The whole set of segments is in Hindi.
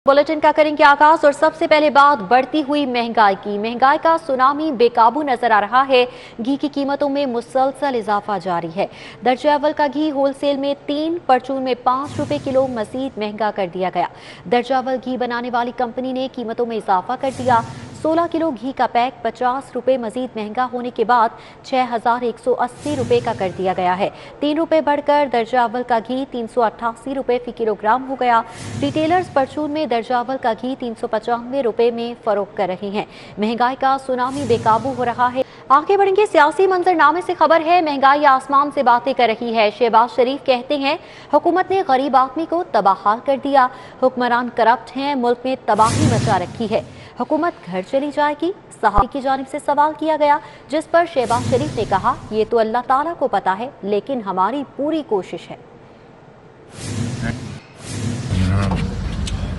बुलेटिन का करेंगे आगाज और सबसे पहले बात बढ़ती हुई महंगाई की। महंगाई का सुनामी बेकाबू नजर आ रहा है। घी की कीमतों में मुसलसल इजाफा जारी है। दर्जा अव्वल का घी होलसेल में 3, परचून में 5 रुपए किलो मजीद महंगा कर दिया गया। दर्जा अव्वल घी बनाने वाली कंपनी ने कीमतों में इजाफा कर दिया। 16 किलो घी का पैक 50 रुपए मजीद महंगा होने के बाद 6,180 रुपए का कर दिया गया है। 3 रुपए बढ़कर दर्जा अव्वल का घी 388 रुपए फी किलोग्राम हो गया। रिटेलर्स परचून में दर्जा अव्वल का घी 395 रुपए में फरोख्त कर रहे हैं। महंगाई का सुनामी बेकाबू हो रहा है। आगे बढ़ेंगे सियासी मंजरनामे से खबर है। महंगाई आसमान से बातें कर रही है। शहबाज शरीफ कहते हैं हुकूमत ने गरीब आदमी को तबाहाल कर दिया। हुक्मरान करप्ट हैं, मुल्क में तबाही मचा रखी है। हुकूमत घर चली जाएगी। सहाबी की जानिब से सवाल किया गया, जिस पर शहबाज शरीफ ने कहा ये तो अल्लाह ताला को पता है, लेकिन हमारी पूरी कोशिश है।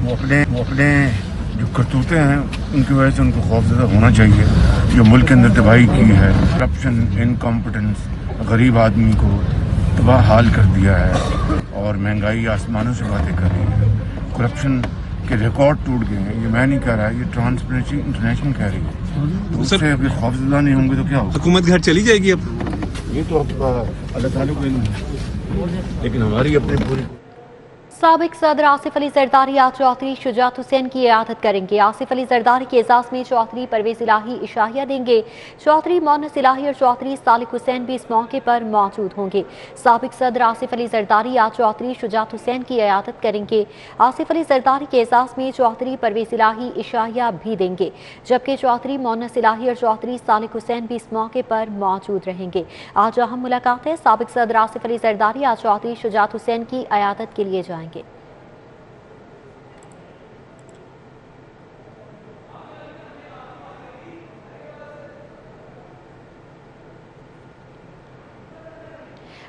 वो अपने जो करतूतें हैं उनकी वजह से उनको खौफजदा होना चाहिए। जो मुल्क के अंदर तबाही की है, करप्शन, इनकॉम्पिटेंस, गरीब आदमी को तबाह हाल कर दिया है और महंगाई आसमानों से बातें कर रही है। करप्शन के रिकॉर्ड टूट गए हैं। ये मैं नहीं कह रहा, ये ट्रांसपेरेंसी इंटरनेशनल कह रही है। तो उससे अभी खौफजदा नहीं होंगे तो क्या होगा? हुकूमत घर चली जाएगी अब। ये तो अब अल्लाह ताला को इल्म है, लेकिन हमारी अपनी पूरी। साबिक सदर आसिफ अली जरदारी आज चौधरी शुजात हुसैन की इयादत करेंगे। आसिफ अली जरदारी के एजाज में चौधरी परवेज इलाही इशाहिया देंगे। चौधरी मोहनस इलाही और चौधरी सालिक हुसैन भी इस मौके पर मौजूद होंगे। साबिक सदर आसिफ अली जरदारी आज चौधरी शुजात हुसैन की इयादत करेंगे। आसिफ अली जरदारी के एजाज में चौधरी परवेज इलाही इशाहिया भी देंगे, जबकि चौधरी मोहनस इलाही और चौधरी सालिक हुसैन भी इस मौके पर मौजूद रहेंगे। आज अहम मुलाकात है। साबिक सदर आसिफ अली जरदारी आज चौधरी शुजात हुसैन की इयादत के लिए जाएंगे।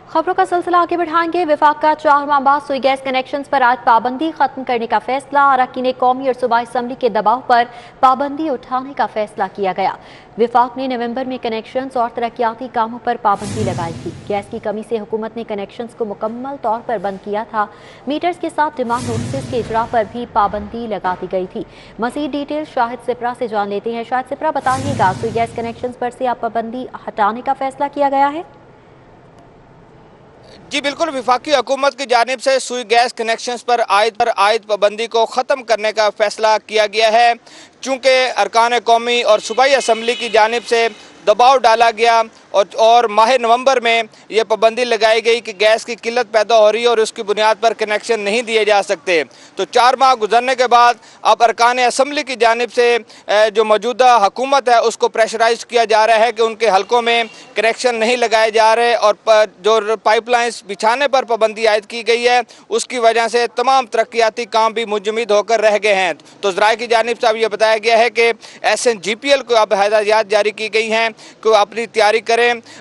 खबरों का सिलसिला आगे बढ़ाएंगे। विफाक का 4 माह बाद सुई गैस कनेक्शंस पर आज पाबंदी खत्म करने का फैसला। अरकान कौमी और सूबाई असम्बली के दबाव पर पाबंदी उठाने का फैसला किया गया। विफाक ने नवंबर में कनेक्शंस और तरक्याती कामों पर पाबंदी लगाई थी। गैस की कमी से हुकूमत ने कनेक्शंस को मुकम्मल तौर पर बंद किया था। मीटर्स के साथ डिमांड नोटिस के इजरा पर भी पाबंदी लगा दी गई थी। मजीद डिटेल शाहिद सिपरा से जान लेते हैं। शाहिद सिपरा, बताइएगा सुई गैस कनेक्शंस पर से आप पाबंदी हटाने का फैसला किया गया है? जी बिल्कुल, विफाकी हुकूमत की जानिब से सुई गैस कनेक्शंस पर आयद पाबंदी को ख़त्म करने का फैसला किया गया है। चूँकि अरकान कौमी और सूबाई असम्बली की जानिब से दबाव डाला गया और माह नवंबर में ये पाबंदी लगाई गई कि गैस की किल्लत पैदा हो रही है और उसकी बुनियाद पर कनेक्शन नहीं दिए जा सकते। तो 4 माह गुजरने के बाद अब अरकान असम्बली की जानिब से जो मौजूदा हुकूमत है उसको प्रेशराइज किया जा रहा है कि उनके हलकों में कनेक्शन नहीं लगाए जा रहे और जो पाइपलाइंस बिछाने पर पाबंदी आयद की गई है उसकी वजह से तमाम तरक्याती काम भी मुंजमद होकर रह गए हैं। तो ज़राए की जानिब से अब यह बताया गया है कि SNGPL को अब हिदायत जारी की गई हैं कि अपनी तैयारी करें।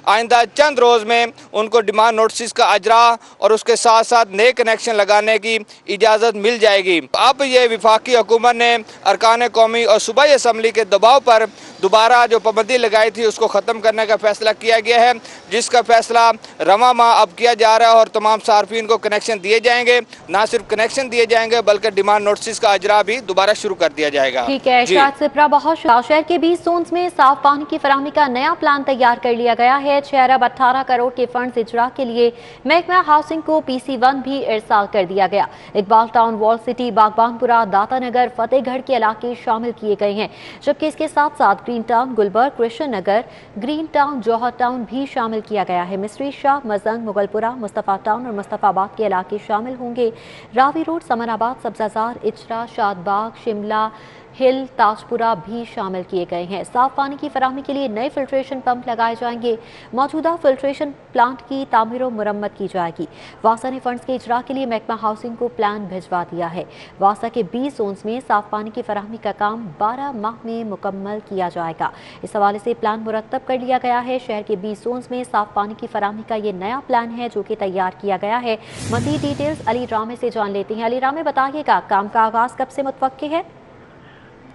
आइंदा चंद रोज़ में उनको डिमांड नोटिस का अजरा और उसके साथ साथ नए कनेक्शन लगाने की इजाज़त मिल जाएगी। अब ये विफाकी हुकूमत ने अरकान कौमी और सूबाई असम्बली के दबाव पर दोबारा जो पाबंदी लगाई थी उसको ख़त्म करने का फैसला किया गया है, जिसका फैसला रवा माह अब किया जा रहा है और तमाम सार्फिन को कनेक्शन दिए जाएंगे। ना सिर्फ कनेक्शन दिए जाएंगे बल्कि डिमांड नोटिस का अजरा भी दोबारा शुरू कर दिया जाएगा। ठीक है शाहिद सिपरा, बहुत शहर के 20 जोन्स में साफ पानी की फराहमी का नया प्लान तैयार कर लिया गया है। 6 अरब 18 करोड़ के फंड इजरा के लिए महकमा हाउसिंग को PC1 भी इरसाल कर दिया गया। Iqbal Town, Wall City, Baghbanpura, Datanagar, Fatehgarh के इलाके शामिल किए गए हैं, जबकि इसके साथ साथ ग्रीन टाउन, गुलबर्ग, कृष्ण नगर, ग्रीन टाउन, जौहर टाउन भी शामिल किया गया है। मिस्री शाह, मजंग, मुगलपुरा, मुस्तफ़ा टाउन और मुस्तफ़ाबाद के इलाके शामिल होंगे। रावी रोड, समराबाद, सब्जाजार, इचरा, शादबाग, शिमला हिल, ताजपुरा भी शामिल किए गए हैं। साफ पानी की फराहमी के लिए नए फिल्ट्रेशन पंप लगाए जाएंगे। मौजूदा फिल्ट्रेशन प्लांट की तामीर और मुरम्मत की जाएगी। वासा ने फंड्स के इजरा के लिए महकमा हाउसिंग को प्लान भिजवा दिया है। वासा के 20 जोन्स में साफ पानी की फराहमी का काम 12 माह में मुकम्मल किया जाएगा। इस हवाले से प्लान मुरतब कर लिया गया है। शहर के 20 जोन्स में साफ पानी की फराहमी का ये नया प्लान है जो कि तैयार किया गया है। मज़ीद डिटेल्स अली रामे से जान लेते हैं। अली रामे, बताइएगा काम का आगाज कब से मुतवक्के है?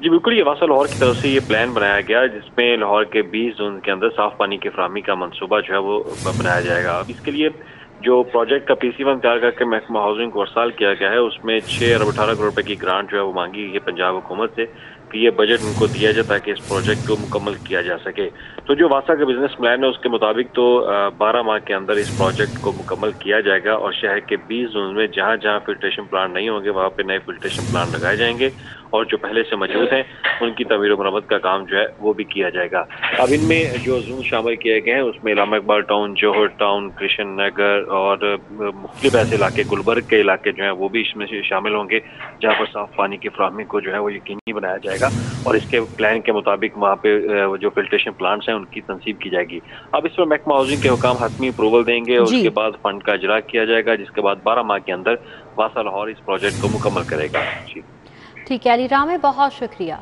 जी बिल्कुल, ये वासा लाहौर की तरफ से ये प्लान बनाया गया जिसमें लाहौर के 20 जोन के अंदर साफ पानी की फराहमी का मंसूबा जो है वो बनाया जाएगा। अब इसके लिए जो प्रोजेक्ट का PC1 तैयार करके महकमा हाउसिंग को अर्साल किया गया है, उसमें 6 अरब 18 करोड़ रुपए की ग्रांट जो है वो मांगी गई है पंजाब हुकूमत से कि ये बजट उनको दिया जाए ताकि इस प्रोजेक्ट को मुकम्मल किया जा सके। तो जो वासा का बिजनेस प्लान है उसके मुताबिक तो 12 माह के अंदर इस प्रोजेक्ट को मुकम्मल किया जाएगा और शहर के 20 जोन में जहां जहां फिल्ट्रेशन प्लांट नहीं होंगे वहां पे नए फिल्ट्रेशन प्लांट लगाए जाएंगे और जो पहले से मौजूद हैं उनकी तमीर और मरम्मत का काम जो है वो भी किया जाएगा। अब इनमें जो जोन शामिल किए गए हैं उसमें इलामा इकबाल टाउन, जौहर टाउन, कृष्ण नगर और मुख्तलिफ ऐसे इलाके, गुलबर्ग के इलाके जो हैं वो भी इसमें शामिल होंगे जहाँ पर साफ पानी की फराहमी को जो है वो यकीनी बनाया जाएगा और इसके प्लान के मुताबिक वहाँ पे जो फिल्ट्रेशन प्लांट्स हैं उनकी तनसीब की जाएगी। अब इस पर महकमा हाउसिंग के हुकाम हतमी अप्रूवल देंगे और उसके बाद फंड का इजरा किया जाएगा, जिसके बाद 12 माह के अंदर वासा लाहौर इस प्रोजेक्ट को मुकम्मल करेगा। जी ठीक है अली रामे, बहुत शुक्रिया।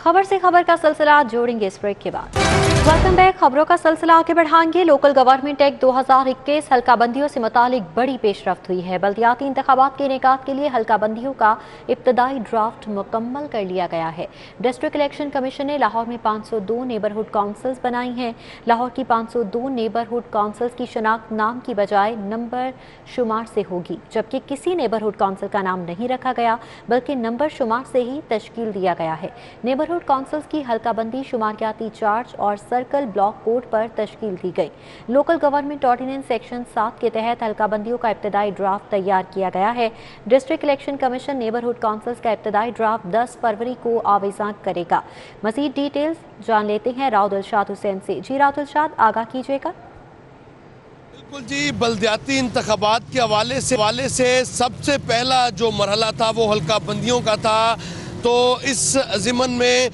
खबर से खबर का सिलसिला जोड़ेंगे इस ब्रेक के बाद। Welcome back. खबरों का सिलसिला आगे बढ़ाएंगे। लोकल गवर्नमेंट एक्ट 2021 हल्काबंदियों से मुतालिक बड़ी पेशरफ्त हुई है। बल्दियाती इंतखाबात के इनेकाद के लिए हल्काबंदियों का इब्तदाई ड्राफ्ट मुकम्मल कर लिया गया है। डिस्ट्रिक्ट इलेक्शन कमीशन ने लाहौर में 502 नेबरहुड काउंसिल्स बनाई हैं। लाहौर की 502 नेबरहुड काउंसिल्स की शनाख्त नाम की बजाय नंबर शुमार से होगी, जबकि किसी नेबरहुड काउंसिल का नाम नहीं रखा गया बल्कि नंबर शुमार से ही तश्कील दिया गया है। नेबरहुड काउंसिल्स की हल्काबंदी शुमारियाती चार्ज और सर्कल ब्लॉक कोड पर तश्कील दी गई। लोकल गवर्नमेंट ऑर्डिनेंस सेक्शन 7 के तहत हल्काबंदियों का इब्तदाई ड्राफ्ट तैयार किया गया है। District election commission neighbourhood councils का इब्तदाई ड्राफ्ट 10 फरवरी को आवेज़ां करेगा। मज़ीद डिटेल्स जान लेते हैं राव दिलशाद हुसैन से। जी राव दिलशाद, आगाह कीजिएगा। बिल्कुल जी, बल्दियाती इंतखाबात के हवाले से सबसे पहला जो मरहला था वो हल्काबंदियों का था। तो इस ज़िमन में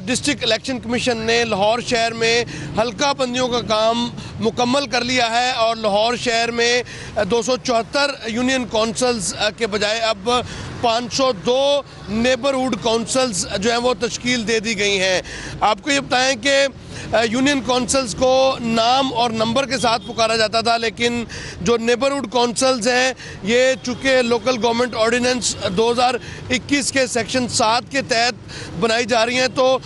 डिस्ट्रिक्ट इलेक्शन कमीशन ने लाहौर शहर में हल्काबंदियों का काम मुकम्मल कर लिया है और लाहौर शहर में 274 यूनियन काउंसिल्स के बजाय अब 502 नेबरहुड काउंसिल्स जो हैं वो तश्कील दे दी गई हैं। आपको ये बताएं कि यूनियन काउंसिल्स को नाम और नंबर के साथ पुकारा जाता था, लेकिन जो नेबरहुड काउंसिल्स हैं ये चूँकि लोकल गवर्नमेंट ऑर्डिनेंस 2021 के सेक्शन 7 के तहत बनाई जा रही हैं तो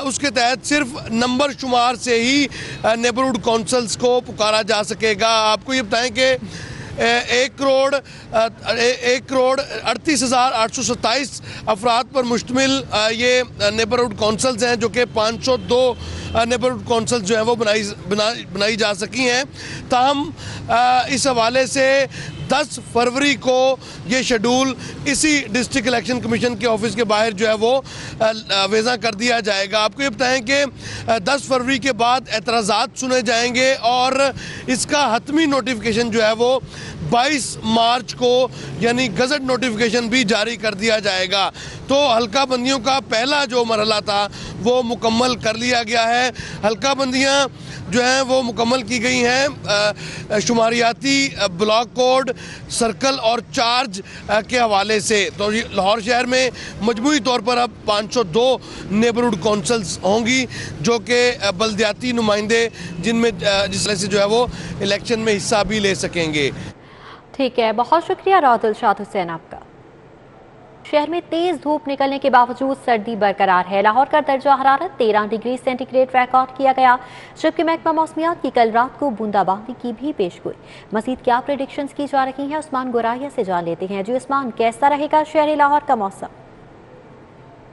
उसके तहत सिर्फ नंबर शुमार से ही नेबरहुड काउंसिल्स को पुकारा जा सकेगा। आपको ये बताएं कि 1,38,827 अफराद पर मुश्तमिल ये नेबरहुड काउंसिल्स हैं, जो कि 502 नेबरहुड काउंसिल जो है वो बनाई जा सकी हैं। ताहम इस हवाले से 10 फरवरी को ये शेड्यूल इसी डिस्ट्रिक्ट इलेक्शन कमीशन के ऑफिस के बाहर जो है वो वेज़ा कर दिया जाएगा। आपको ये बताएं कि 10 फरवरी के बाद एतराज़ात सुने जाएंगे और इसका हतमी नोटिफिकेशन जो है वो 22 मार्च को यानी गज़ट नोटिफिकेशन भी जारी कर दिया जाएगा। तो हल्काबंदियों का पहला जो मरहला था वो मुकम्मल कर लिया गया है। हल्काबंदियाँ जो हैं वो मुकम्मल की गई हैं शुमारियाती ब्लॉक कोड, सर्कल और चार्ज के हवाले से। तो लाहौर शहर में मजमूई तौर पर अब 502 नेबरहुड काउंसिल्स होंगी जो कि बल्दियाती नुमाइंदे जिनमें जिस तरह से जो है वो इलेक्शन में हिस्सा भी ले सकेंगे। ठीक है, बहुत शुक्रिया राव दिलशाद हुसैन आपका। शहर में तेज धूप निकलने के बावजूद सर्दी बरकरार है। लाहौर का दर्जा हरारत 13 डिग्री सेंटीग्रेड रिकॉर्ड किया गया, जबकि महकमा मौसमियात की कल रात को बूंदाबांदी की भी पेशगोई। मजीद क्या प्रेडिक्शंस की जा रही हैं, उस्मान गोराया से जान लेते हैं। जी उस्मान, कैसा रहेगा शहर लाहौर का मौसम?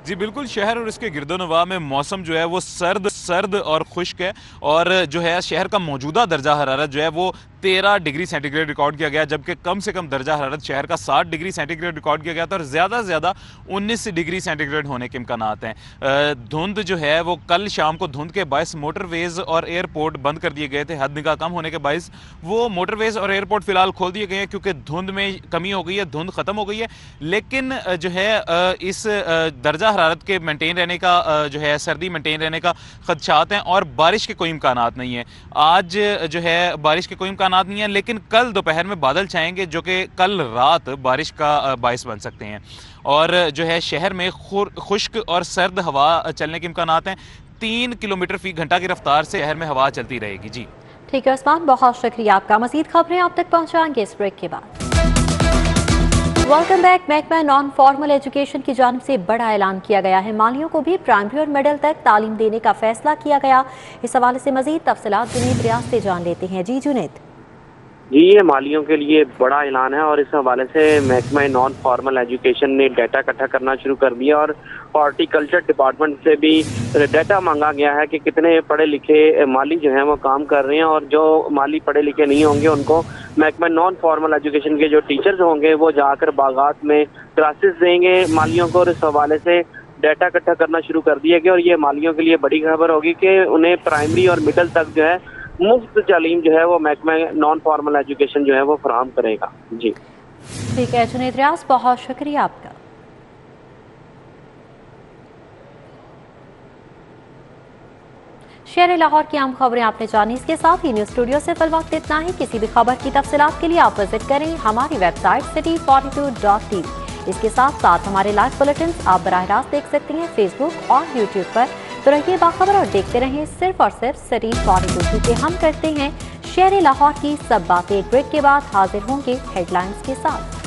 जी बिल्कुल, शहर और इसके गिरदोनवा में मौसम जो है वो सर्द और खुश्क है और जो है शहर का मौजूदा दर्जा हरारत जो है वो 13 डिग्री सेंटीग्रेड रिकॉर्ड किया गया, जबकि कम से कम दर्जा हरारत शहर का 60 डिग्री सेंटीग्रेड रिकॉर्ड किया गया था और ज़्यादा से ज़्यादा 19 डिग्री सेंटीग्रेड होने के इम्कानात हैं। धुंध जो है वो कल शाम को धुंध के बायस मोटरवेज़ और एयरपोर्ट बंद कर दिए गए थे। हद निगाह कम होने के बायस वो मोटरवेज़ और एयरपोर्ट फ़िलहाल खोल दिए गए हैं क्योंकि धुंध में कमी हो गई है, धुंध ख़त्म हो गई है। लेकिन जो है इस दर्जा हरारत के मेंटेन रहने का जो है सर्दी मेंटेन रहने का खदशात हैं और बारिश के कोई इम्कानात नहीं है। आज जो है बारिश के कोई इम्कानात नहीं है, लेकिन कल दोपहर में बादल छाएंगे जो कि कल रात बारिश का बायस बन सकते हैं और जो है शहर में खुश्क और सर्द हवा चलने के इम्कानात हैं। 3 किलोमीटर फी घंटा की रफ्तार से शहर में हवा चलती रहेगी। जी ठीक है उस्मान, बहुत शुक्रिया आपका। मजीद खबरें आप तक पहुँचाएंगे इस ब्रेक के बाद। Welcome back. महकमा नॉन फॉर्मल एजुकेशन की जानिब से बड़ा ऐलान किया गया है। मालियों को भी प्राइमरी और मिडिल तक तालीम देने का फैसला किया गया। इस हवाले से मजीद तफसीलात जुनैद रियाज से जान लेते हैं। जी जुनैद। जी, ये मालियों के लिए बड़ा ऐलान है और इस हवाले से महकमा नॉन फॉर्मल एजुकेशन ने डाटा इकट्ठा करना शुरू कर दिया और हॉर्टिकल्चर डिपार्टमेंट से भी डाटा मांगा गया है कि कितने पढ़े लिखे माली जो हैं वो काम कर रहे हैं, और जो माली पढ़े लिखे नहीं होंगे उनको महकमा नॉन फॉर्मल एजुकेशन के जो टीचर्स होंगे वो जाकर बागात में क्लासेस देंगे मालियों को। और इस हवाले से डाटा इकट्ठा करना शुरू कर दिया गया और ये मालियों के लिए बड़ी खबर होगी कि उन्हें प्राइमरी और मिडिल तक जो है मुफ्त तालीम जो है वो महकमा नॉन फॉर्मल एजुकेशन जो है वो फराहम करेगा। जी ठीक है जुनैद रियाज, बहुत शुक्रिया आपका। शहर लाहौर की आम खबरें आपने जानी। इसके साथ ही न्यूज स्टूडियो से फिल वक्त इतना ही। किसी भी खबर की तफसीलात के लिए आप विजिट करें हमारी वेबसाइट city42.tv। इसके साथ साथ हमारे लाइव बुलेटिन आप बराह रास्त देख सकती हैं फेसबुक और यूट्यूब पर। तो रहिए बाखबर और देखते रहें सिर्फ और सिर्फ City42, क्योंकि हम करते हैं शहर लाहौर की सब बातें। ब्रेक के बाद हाजिर होंगे हेडलाइंस के साथ।